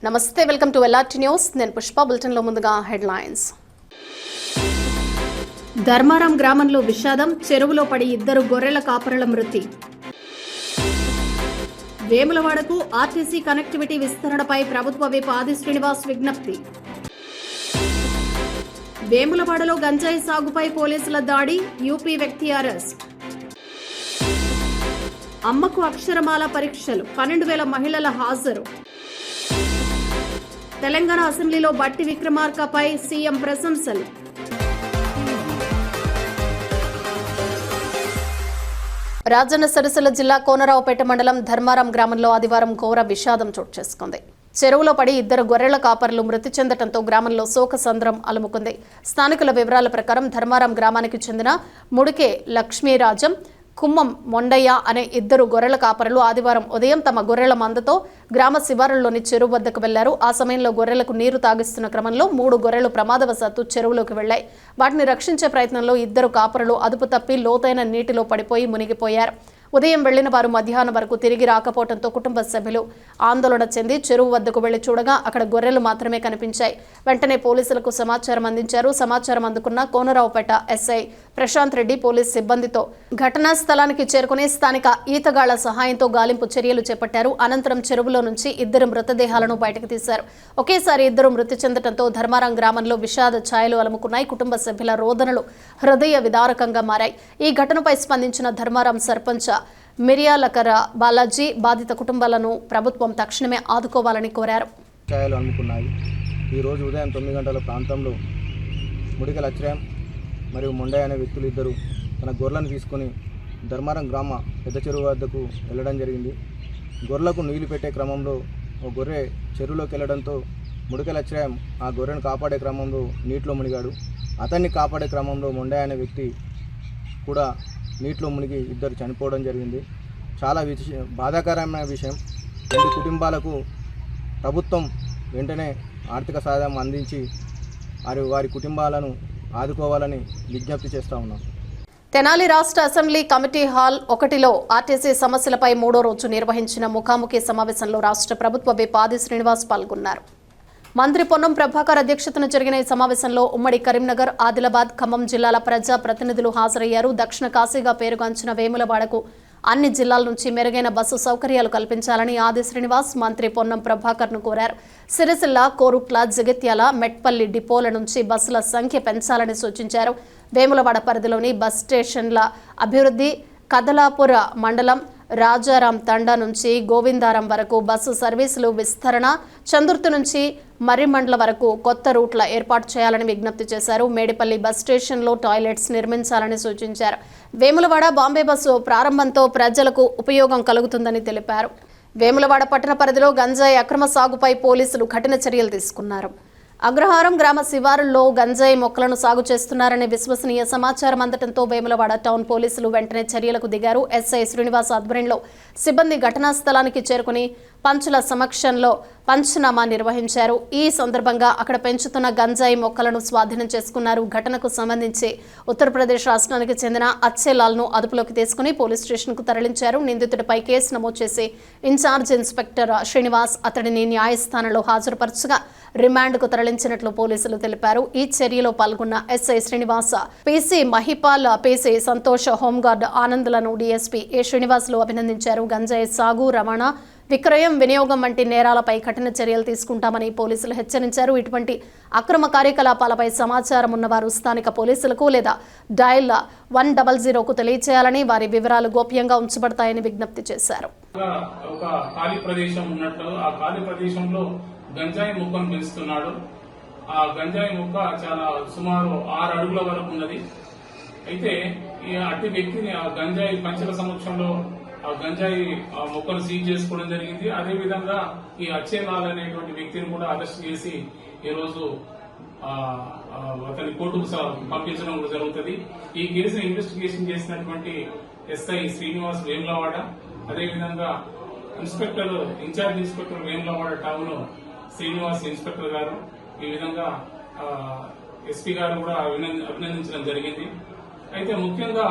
నమస్తే, welcome to LRT news. నేను Pushpa. Bulletin లో ముందుగా హెడ్లైన్స్. ధర్మారం గ్రామంలో విషాదం, చెరువులో పడి 2 గొర్రెల కాపరుల మృతి. వేములవాడకు ఆర్టీసీ కనెక్టివిటీ విస్తరణపై ప్రభుత్వ విప్ ఆది శ్రీనివాస్ విజ్ఞప్తి. వేములవాడలో గంజాయి సాగుపై పోలీసుల దాడి, యూపీ వ్యక్తి అరెస్ట్. అమ్మకు అక్షరమాల పరీక్షలు, 12,000 మహిళల హాజరు. తెలంగాణ అసెంబ్లీలో బట్టి విక్రమార్కపై సీఎం ప్రశంసలు. రాజన్న సిరిసిల్ల జిల్లా కోనరావుపేట మండలం ధర్మారం గ్రామంలో ఆదివారం ఘోర విషాదం చోటు చేసుకుంది. చెరువులో పడి 2 గొర్రెల కాపర్లు మృతి చెందడంతో గ్రామంలో శోకసంద్రం అలుముకుంది. స్థానికుల వివరాల ప్రకారం ధర్మారం గ్రామానికి చెందిన ముడికే లక్ష్మీరాజం, కుమ్మం మొండయ్య అనే 2 గొర్రెల కాపరులు ఆదివారం ఉదయం తమ గొర్రెల మందతో గ్రామ శివారుల్లోని చెరువు వద్దకు వెళ్లారు. ఆ సమయంలో గొర్రెలకు నీరు తాగిస్తున్న క్రమంలో 3 గొర్రెలు ప్రమాదవశాత్తు చెరువులోకి వెళ్లాయి. వాటిని రక్షించే ప్రయత్నంలో 2 కాపరులు అదుపు తప్పి లోతైన నీటిలో పడిపోయి మునిగిపోయారు. ఉదయం వెళ్లిన వారు మధ్యాహ్నం వరకు తిరిగి రాకపోవడంతో కుటుంబ సభ్యులు ఆందోళన చెంది చెరువు వద్దకు వెళ్లి చూడగా అక్కడ గొర్రెలు మాత్రమే కనిపించాయి. వెంటనే పోలీసులకు సమాచారం అందించారు. సమాచారం అందుకున్న కోనరావుపేట ఎస్ఐ ప్రశాంత్ రెడ్డి పోలీస్ సిబ్బందితో ఘటనా స్థలానికి చేరుకుని స్థానిక ఈతగాళ్ల సహాయంతో గాలింపు చర్యలు చేపట్టారు. అనంతరం చెరువులో నుంచి 2 మృతదేహాలను బయటకు తీశారు. ఒకేసారి 2 మృతి చెందడంతో ధర్మారం గ్రామంలో విషాద ఛాయలు అలుముకున్నాయి. కుటుంబ సభ్యుల రోదనలు హృదయ విదారకంగా మారాయి. ఈ ఘటనపై స్పందించిన ధర్మారం సర్పంచ్ మిరియాలకర బాలాజీ బాధిత కుటుంబాలను ప్రభుత్వం తక్షణమే ఆదుకోవాలని కోరారు. ఛాయలు అలుముకున్నాయి. ఈరోజు ఉదయం 9 గంటల ప్రాంతంలో ముడిక లక్ష్యం మరియు మొండయ్య అనే వ్యక్తులు 2 తన గొర్రెలను తీసుకొని ధర్మారం గ్రామ పెద్ద చెరువు వద్దకు వెళ్ళడం జరిగింది. గొర్రెలకు నీళ్లు పెట్టే క్రమంలో ఒక గొర్రె చెరువులోకి వెళ్ళడంతో ముడిక లక్ష్యం ఆ గొర్రెను కాపాడే క్రమంలో నీటిలో మునిగాడు. అతన్ని కాపాడే క్రమంలో మొండయ్య అనే వ్యక్తి కూడా నీటిలో మునిగి 2 చనిపోవడం జరిగింది. చాలా బాధాకరమైన విషయం. 2 కుటుంబాలకు ప్రభుత్వం వెంటనే ఆర్థిక సహాయం అందించి వారి కుటుంబాలను ఆదుకోవాలని విజ్ఞప్తి చేస్తూ ఉన్నాం. తెనాలి రాష్ట్ర అసెంబ్లీ కమిటీ హాల్ 1లో ఆర్టీసీ సమస్యలపై 3వ రోజు నిర్వహించిన ముఖాముఖి సమావేశంలో రాష్ట్ర ప్రభుత్వ విప్ ఆది శ్రీనివాస్ పాల్గొన్నారు. మంత్రి పొన్నం ప్రభాకర్ అధ్యక్షతన జరిగిన ఈ సమావేశంలో ఉమ్మడి కరీంనగర్, ఆదిలాబాద్, ఖమ్మం జిల్లాల ప్రజా ప్రతినిధులు హాజరయ్యారు. దక్షిణ కాశీగా పేరుగాంచిన వేములవాడకు అన్ని జిల్లాల నుంచి మెరుగైన బస్సు సౌకర్యాలు కల్పించాలని ఆది శ్రీనివాస్ మంత్రి పొన్నం ప్రభాకర్ను కోరారు. సిరిసిల్ల, కోరుట్ల, జగిత్యాల, మెట్పల్లి డిపోల నుంచి బస్సుల సంఖ్య పెంచాలని సూచించారు. వేములవాడ పరిధిలోని బస్ స్టేషన్ల అభివృద్ధి, కదలాపుర మండలం రాజారాం తండా నుంచి గోవిందారం వరకు బస్సు సర్వీసులు విస్తరణ, చందుర్తి నుంచి మర్రిమండ్ల వరకు కొత్త రూట్ల ఏర్పాటు చేయాలని విజ్ఞప్తి చేశారు. మేడిపల్లి బస్ స్టేషన్లో టాయిలెట్స్ నిర్మించాలని సూచించారు. వేములవాడ బాంబే బస్సు ప్రారంభంతో ప్రజలకు ఉపయోగం కలుగుతుందని తెలిపారు. వేములవాడ పట్టణ పరిధిలో గంజాయి అక్రమ సాగుపై పోలీసులు కఠిన చర్యలు తీసుకున్నారు. అగ్రహారం గ్రామ శివారుల్లో గంజాయి మొక్కలను సాగు చేస్తున్నారనే విశ్వసనీయ సమాచారం అందడంతో వేములవాడ టౌన్ పోలీసులు వెంటనే చర్యలకు దిగారు. ఎస్ఐ శ్రీనివాస్ ఆధ్వర్యంలో సిబ్బంది ఘటనా స్థలానికి చేరుకుని పంచుల సమక్షంలో పంచనామా నిర్వహించారు. ఈ సందర్భంగా అక్కడ పెంచుతున్న గంజాయి మొక్కలను స్వాధీనం చేసుకున్నారు. ఘటనకు సంబంధించి ఉత్తరప్రదేశ్ రాష్ట్రానికి చెందిన అచ్చేలాల్ను అదుపులోకి తీసుకుని పోలీస్ స్టేషన్కు తరలించారు. నిందితుడిపై కేసు నమోదు చేసి ఇన్ఛార్జ్ ఇన్స్పెక్టర్ శ్రీనివాస్ అతడిని న్యాయస్థానంలో హాజరుపరచగా రిమాండ్కు తరలించినట్లు పోలీసులు తెలిపారు. ఈ చర్యలో పాల్గొన్న SI Srinivas, PC Mahipal, PC Santosh, home guard ఆనంద్లను డీఎస్పీ ఏ శ్రీనివాసులు అభినందించారు. గంజాయి సాగు, రవాణా, విక్రయం, వినియోగం వంటి నేరాలపై కఠిన చర్యలు తీసుకుంటామని పోలీసులు హెచ్చరించారు. ఇటువంటి అక్రమ కార్యకలాపాలపై సమాచారం ఉన్నవారు స్థానిక పోలీసులకు లేదా డయల్ 100కు తెలియజేయాలని, వారి వివరాలు గోప్యంగా ఉంచబడతాయని విజ్ఞప్తి చేశారు. ఒక ఖాళీ ప్రదేశం ఉన్నట్లు ఆ ఖాళీ ప్రదేశంలో గంజాయి మొక్కను పెంచుతున్నాడు. ఆ గంజాయి మొక్క చాలా సుమారు 6 అడుగుల వరకు ఉన్నది. అయితే అట్టి వ్యక్తిని ఆ గంజాయి పంచల సమక్షంలో ఆ గంజాయి మొక్కను సీజ్ చేసుకోవడం జరిగింది. అదేవిధంగా ఈ అచ్చేలాల్ అనేటువంటి వ్యక్తిని కూడా అరెస్ట్ చేసి ఈరోజు అతని కోర్టుకు పంపించడం జరుగుతుంది. ఈ కేసును ఇన్వెస్టిగేషన్ చేసినటువంటి ఎస్ఐ శ్రీనివాస్ వేములవాడ, అదేవిధంగా inspector incharge inspector Vemulawada town Srinivas inspector గారు, ఈ విధంగా ఎస్పీ గారు కూడా అభినందించడం జరిగింది. అయితే ముఖ్యంగా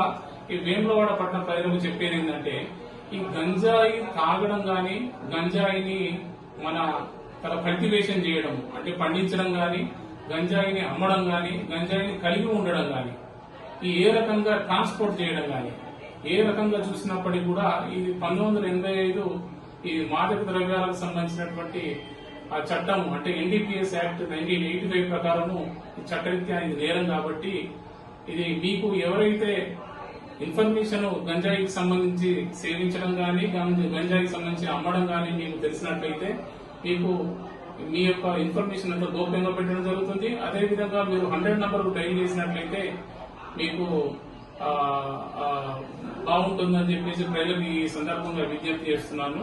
ఈ వేములవాడ పట్టణ ప్రజలకు చెప్పేది ఏంటంటే, ఈ గంజాయి తాగడం గాని, గంజాయిని మన కల్టివేషన్ చేయడం అంటే పండించడం కానీ, గంజాయిని అమ్మడం కానీ, గంజాయిని కలిగి ఉండడం కానీ, ఏ రకంగా ట్రాన్స్పోర్ట్ చేయడం కానీ, ఏ రకంగా చూసినప్పటికీ కూడా ఇది 1985 ఈ మాదక ద్రవ్యాలకు సంబంధించినటువంటి ఆ చట్టం అంటే ఎన్డీపీఎస్ యాక్ట్ 1985 ప్రకారము ఈ చట్టరీత్యా ఇది నేరం కాబట్టి ఇది మీకు ఎవరైతే ఇన్ఫర్మేషన్ గంజాయికి సంబంధించి సేవించడం కానీ, గంజాయికి సంబంధించి అమ్మడం కానీ మీకు తెలిసినట్లయితే మీకు మీ యొక్క ఇన్ఫర్మేషన్ అంతా గోప్యంగా పెట్టడం జరుగుతుంది. అదేవిధంగా మీరు 100 నంబర్కు డైల్ చేసినట్లయితే మీకు బాగుంటుందని చెప్పేసి ప్రజలకు ఈ సందర్భంగా విజ్ఞప్తి చేస్తున్నాను.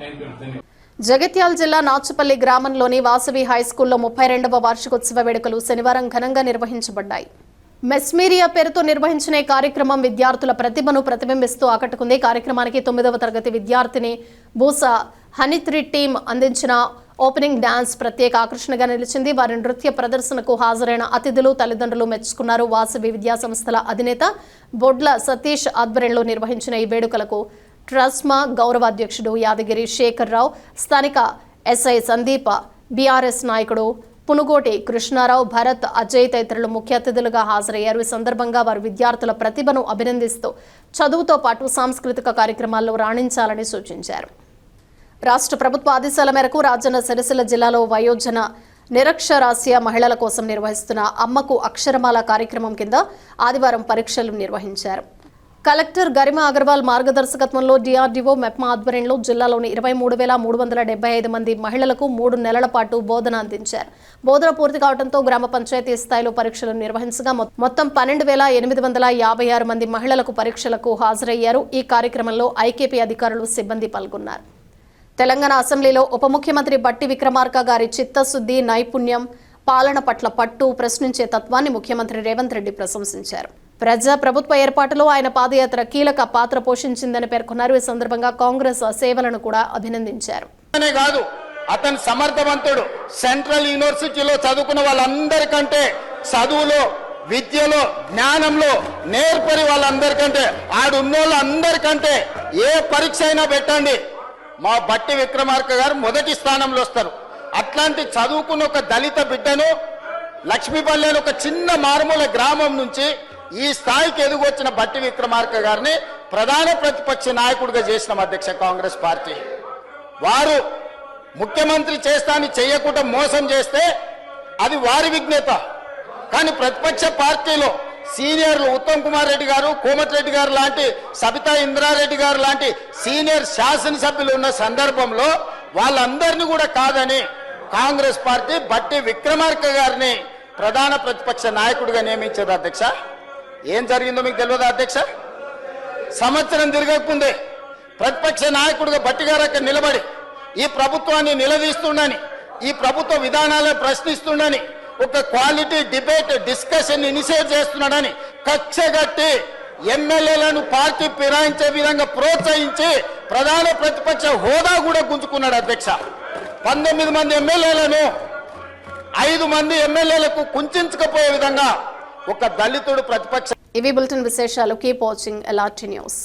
Thank you. జగిత్యాల జిల్లా నాచుపల్లి గ్రామంలోని వాసవి హైస్కూల్లో 32వ వార్షికోత్సవ వేడుకలు శనివారం ఘనంగా నిర్వహించబడ్డాయి. మెస్మీరియా పేరుతో నిర్వహించిన ఈ కార్యక్రమం విద్యార్థుల ప్రతిభను ప్రతిబింబిస్తూ ఆకట్టుకుంది. కార్యక్రమానికి 9వ తరగతి విద్యార్థిని బూసా హనిత్రి టీం అందించిన ఓపెనింగ్ డాన్స్ ప్రత్యేక ఆకర్షణగా నిలిచింది. వారి నృత్య ప్రదర్శనకు హాజరైన అతిథులు, తల్లిదండ్రులు మెచ్చుకున్నారు. వాసవి విద్యా సంస్థల అధినేత బొడ్ల సతీష్ ఆధ్వర్యంలో నిర్వహించిన ఈ వేడుకలకు ట్రస్మా గౌరవ అధ్యక్షుడు యాదగిరి శేఖర్ రావు, స్థానిక ఎస్ఐ సందీప, బీఆర్ఎస్ నాయకుడు పునుగోటి కృష్ణారావు, భరత్, అజయ్ తదితరులు ముఖ్య అతిథులుగా హాజరయ్యారు. ఈ సందర్భంగా వారు విద్యార్థుల ప్రతిభను అభినందిస్తూ చదువుతో పాటు సాంస్కృతిక కార్యక్రమాల్లో రాణించాలని సూచించారు. రాష్ట్ర ప్రభుత్వ ఆదేశాల మేరకు రాజన్న సిరిసిల్ల జిల్లాలో వయోజన నిరక్షరాస్య మహిళల కోసం నిర్వహిస్తున్న అమ్మకు అక్షరమాల కార్యక్రమం కింద ఆదివారం పరీక్షలు నిర్వహించారు. కలెక్టర్ గరిమా అగర్వాల్ మార్గదర్శకత్వంలో డిఆర్డీఓ మెప్మా ఆధ్వర్యంలో జిల్లాలోని 23,375 మంది మహిళలకు 3 నెలల పాటు బోధన అందించారు. బోధన పూర్తి కావడంతో గ్రామ పంచాయతీ స్థాయిలో పరీక్షలు నిర్వహించగా మొత్తం 12,856 మంది మహిళలకు పరీక్షలకు హాజరయ్యారు. ఈ కార్యక్రమంలో ఐకేపీ అధికారులు, సిబ్బంది పాల్గొన్నారు. తెలంగాణ అసెంబ్లీలో ఉప ముఖ్యమంత్రి బట్టి విక్రమార్క గారి చిత్తశుద్ధి, నైపుణ్యం, పాలన పట్ల పట్టు, ప్రశ్నించే తత్వాన్ని ముఖ్యమంత్రి రేవంత్ రెడ్డి ప్రశంసించారు. ప్రజా ప్రభుత్వ ఏర్పాటులో ఆయన పాదయాత్ర కీలక పాత్ర పోషించిందని పేర్కొన్నారు. ఈ సందర్భంగా కాంగ్రెస్ సేవలను కూడా అభినందించారు. కాదు, అతను సమర్థవంతుడు. సెంట్రల్ యూనివర్సిటీలో చదువుకున్న వాళ్ళందరికంటే చదువులో, విద్యలో, జ్ఞానంలో నేర్పరి వాళ్ళందరికంటే, ఆడున్నోళ్ళందరికంటే ఏ పరీక్ష అయినా పెట్టండి, మా బట్టి విక్రమార్క గారు మొదటి స్థానంలో వస్తారు. అట్లాంటి చదువుకున్న ఒక దళిత బిడ్డను లక్ష్మీపల్లి అని ఒక చిన్న మారుమూల గ్రామం నుంచి ఈ స్థాయికి ఎదుగొచ్చిన బట్టి విక్రమార్క గారిని ప్రధాన ప్రతిపక్ష నాయకుడిగా చేసిన అధ్యక్ష కాంగ్రెస్ పార్టీ వారు ముఖ్యమంత్రి చేస్తాని చేయకుండా మోసం చేస్తే అది వారి విజ్ఞత. కానీ ప్రతిపక్ష పార్టీలో సీనియర్లు ఉత్తమ్ కుమార్ రెడ్డి గారు, కోమటిరెడ్డి గారు లాంటి, సబితా ఇంద్రారెడ్డి గారు లాంటి సీనియర్ శాసనసభ్యులు ఉన్న సందర్భంలో వాళ్ళందరినీ కూడా కాదని కాంగ్రెస్ పార్టీ బట్టి విక్రమార్క గారిని ప్రధాన ప్రతిపక్ష నాయకుడిగా నియమించేది అధ్యక్ష. ఏం జరిగిందో మీకు తెలియదా అధ్యక్ష? సంవత్సరం తిరగకుందే ప్రతిపక్ష నాయకుడిగా బట్టి గారు అక్కడ నిలబడి ఈ ప్రభుత్వాన్ని నిలదీస్తుండని, ఈ ప్రభుత్వ విధానాలను ప్రశ్నిస్తుండని, ఒక క్వాలిటీ డిబేట్ డిస్కషన్ ఇనిషియేట్ చేస్తున్నాడని కక్షగట్టి ఎమ్మెల్యేలను పార్టీ ఫిరాయించే విధంగా ప్రోత్సహించి ప్రధాన ప్రతిపక్ష హోదా కూడా గుంజుకున్నాడు అధ్యక్ష. 19 మంది ఎమ్మెల్యేలను 5 మంది ఎమ్మెల్యేలకు కుంచకపోయే విధంగా ఒక దళితుడు ప్రతిపక్ష. ఇవి బులెటిన్ విశేషాలు. Keep watching LRT news.